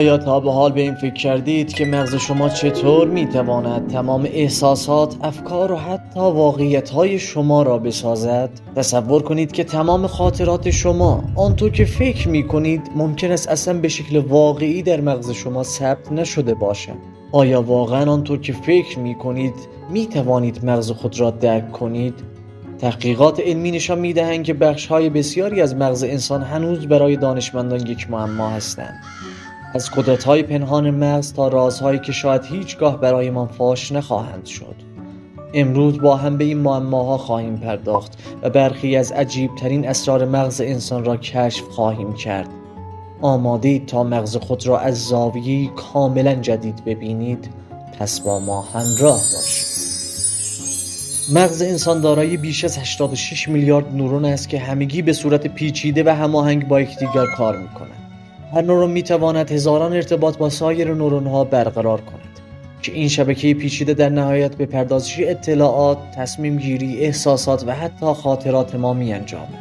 آیا تا به حال به این فکر کردید که مغز شما چطور میتواند تمام احساسات، افکار و حتی واقعیت‌های شما را بسازد؟ تصور کنید که تمام خاطرات شما، آنطور که فکر میکنید، ممکن است اصلا به شکل واقعی در مغز شما ثبت نشده باشد. آیا واقعا آنطور که فکر میکنید میتوانید مغز خود را درک کنید؟ تحقیقات علمی نشان می‌دهند که بخش‌های بسیاری از مغز انسان هنوز برای دانشمندان یک معما هستند. از قدرت‌های پنهان مغز تا رازهایی که شاید هیچگاه برایمان فاش نخواهند شد. امروز با هم به این معماها خواهیم پرداخت و برخی از عجیب‌ترین اسرار مغز انسان را کشف خواهیم کرد. آماده‌اید تا مغز خود را از زاویه‌ای کاملاً جدید ببینید؟ پس با ما همراه باشید. مغز انسان دارای بیش از 86 میلیارد نورون است که همگی به صورت پیچیده و هماهنگ با یکدیگر کار می‌کنند. هر نورون می‌تواند هزاران ارتباط با سایر نورون‌ها برقرار کند که این شبکه پیچیده در نهایت به پردازش اطلاعات، تصمیم گیری، احساسات و حتی خاطرات ما می‌انجامد.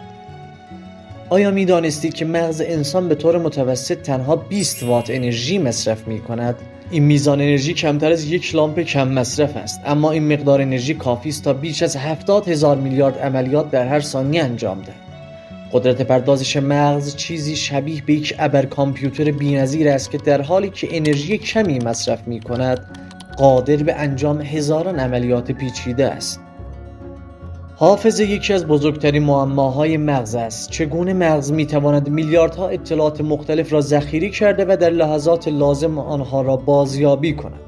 آیا می‌دانستید که مغز انسان به طور متوسط تنها 20 وات انرژی مصرف می‌کند؟ این میزان انرژی کمتر از یک لامپ کم مصرف است، اما این مقدار انرژی کافی است تا بیش از 70,000 میلیارد عملیات در هر ثانیه انجام دهد. قدرت پردازش مغز چیزی شبیه به یک ابر کامپیوتر بی‌نظیر است که در حالی که انرژی کمی مصرف می‌کند، قادر به انجام هزاران عملیات پیچیده است. حافظه یکی از بزرگترین معماهای مغز است. چگونه مغز می‌تواند میلیاردها اطلاعات مختلف را ذخیره کرده و در لحظات لازم آنها را بازیابی کند؟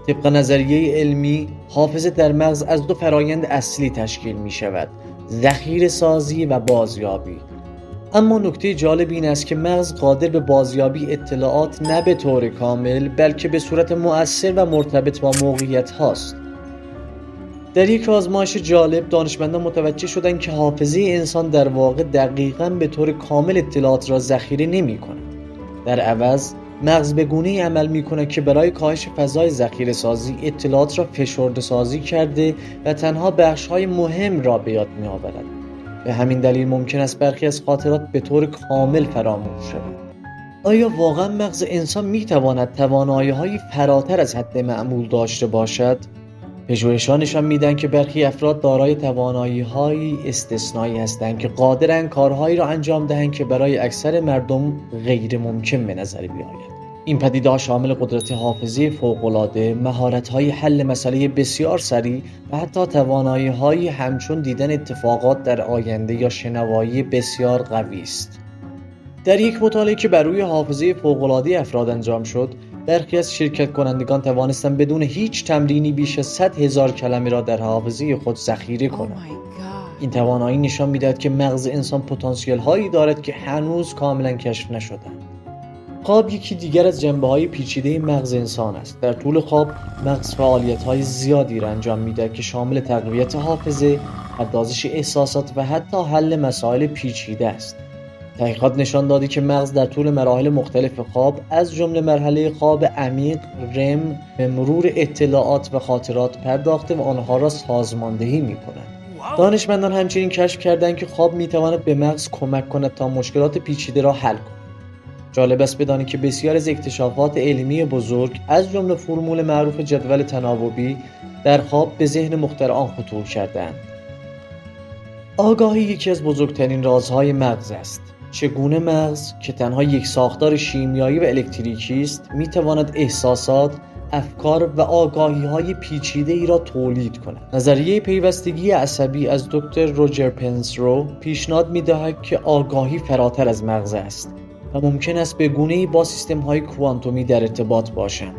طبق نظریه علمی، حافظه در مغز از دو فرایند اصلی تشکیل می‌شود: ذخیره سازی و بازیابی. اما نکته جالب این است که مغز قادر به بازیابی اطلاعات نه به طور کامل، بلکه به صورت مؤثر و مرتبط با موقعیت هاست. در یک آزمایش جالب، دانشمندان متوجه شدند که حافظه انسان در واقع دقیقاً به طور کامل اطلاعات را ذخیره نمی‌کند. در عوض، مغز به گونه‌ای عمل می‌کند که برای کاهش فضای ذخیره سازی اطلاعات را فشرده سازی کرده و تنها بخش‌های مهم را به یاد می‌آورد. به همین دلیل ممکن است برخی از خاطرات به طور کامل فراموش شوند. آیا واقعاً مغز انسان می‌تواند توانایی‌های فراتر از حد معمول داشته باشد؟ پژوهش‌ها نشان می‌دهند که برخی افراد دارای توانایی‌های استثنایی هستند که قادرند کارهایی را انجام دهند که برای اکثر مردم غیر ممکن به نظر بیاید. این پدیده‌ها شامل قدرت حافظه فوق‌العاده، مهارت‌های حل مسئله بسیار سریع و حتی توانایی‌هایی همچون دیدن اتفاقات در آینده یا شنوایی بسیار قوی است. در یک مطالعه که بر روی حافظه فوق‌العاده افراد انجام شد، برخی از شرکت کنندگان توانستند بدون هیچ تمرینی بیش از 100,000 کلمه را در حافظه خود ذخیره کنند. این توانایی نشان می‌دهد که مغز انسان پتانسیل هایی دارد که هنوز کاملا کشف نشده‌اند. خواب یکی دیگر از جنبه‌های پیچیده مغز انسان است. در طول خواب، مغز فعالیت‌های زیادی را انجام می‌دهد که شامل تقویت حافظه، پردازش احساسات و حتی حل مسائل پیچیده است. تحقیقات نشان داده که مغز در طول مراحل مختلف خواب، از جمله مرحله خواب عمیق (REM), به مرور اطلاعات و خاطرات پرداخته و آنها را سازماندهی می‌کند. دانشمندان همچنین کشف کردند که خواب می‌تواند به مغز کمک کند تا مشکلات پیچیده را حل کند. جالب است بدانید که بسیار از اکتشافات علمی بزرگ، از جمله فرمول معروف جدول تناوبی، در خواب به ذهن مخترعان خطور کرده‌اند. آگاهی یکی از بزرگترین رازهای مغز است. چگونه مغز که تنها یک ساختار شیمیایی و الکتریکی است، میتواند احساسات، افکار و آگاهی‌های پیچیده‌ای را تولید کند. نظریه پیوستگی عصبی از دکتر روجر پنسرو پیشنهاد می‌دهد که آگاهی فراتر از مغز است و ممکن است به گونه‌ای با سیستم‌های کوانتومی در ارتباط باشند.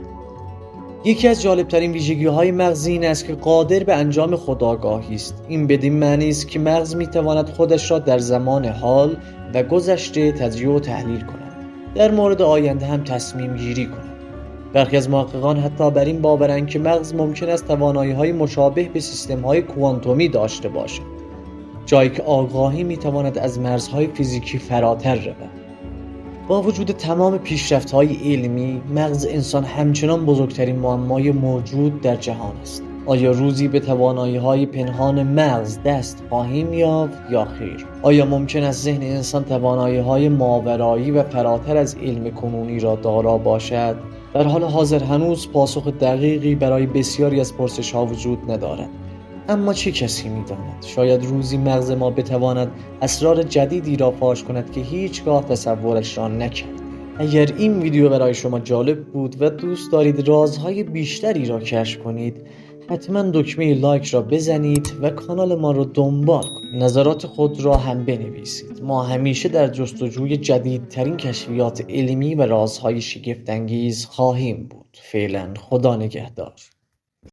یکی از جالبترین ویژگی‌های مغز این است که قادر به انجام خودآگاهی است. این بدین معنی است که مغز می‌تواند خودش را در زمان حال و گذشته تجزیه و تحلیل کند. در مورد آینده هم تصمیم گیری کند. برخی از محققان حتی بر این باورند که مغز ممکن است توانایی‌های مشابه به سیستم‌های کوانتومی داشته باشد، جایی که آگاهی می‌تواند از مرزهای فیزیکی فراتر رود. با وجود تمام پیشرفت‌های علمی، مغز انسان همچنان بزرگترین معمای موجود در جهان است. آیا روزی به توانایی‌های پنهان مغز دست خواهیم یافت یا خیر؟ آیا ممکن است ذهن انسان توانایی‌های ماورایی و فراتر از علم کنونی را دارا باشد؟ در حال حاضر هنوز پاسخ دقیقی برای بسیاری از پرسش‌ها وجود ندارد. اما چه کسی می‌داند؟ شاید روزی مغز ما بتواند اسرار جدیدی را فاش کند که هیچگاه تصورش را نکرد. اگر این ویدیو برای شما جالب بود و دوست دارید رازهای بیشتری را کشف کنید، حتما دکمه لایک را بزنید و کانال ما را دنبال کنید. نظرات خود را هم بنویسید. ما همیشه در جستجوی جدیدترین کشفیات علمی و رازهای شگفت‌انگیز خواهیم بود. فعلا خدا نگهدار.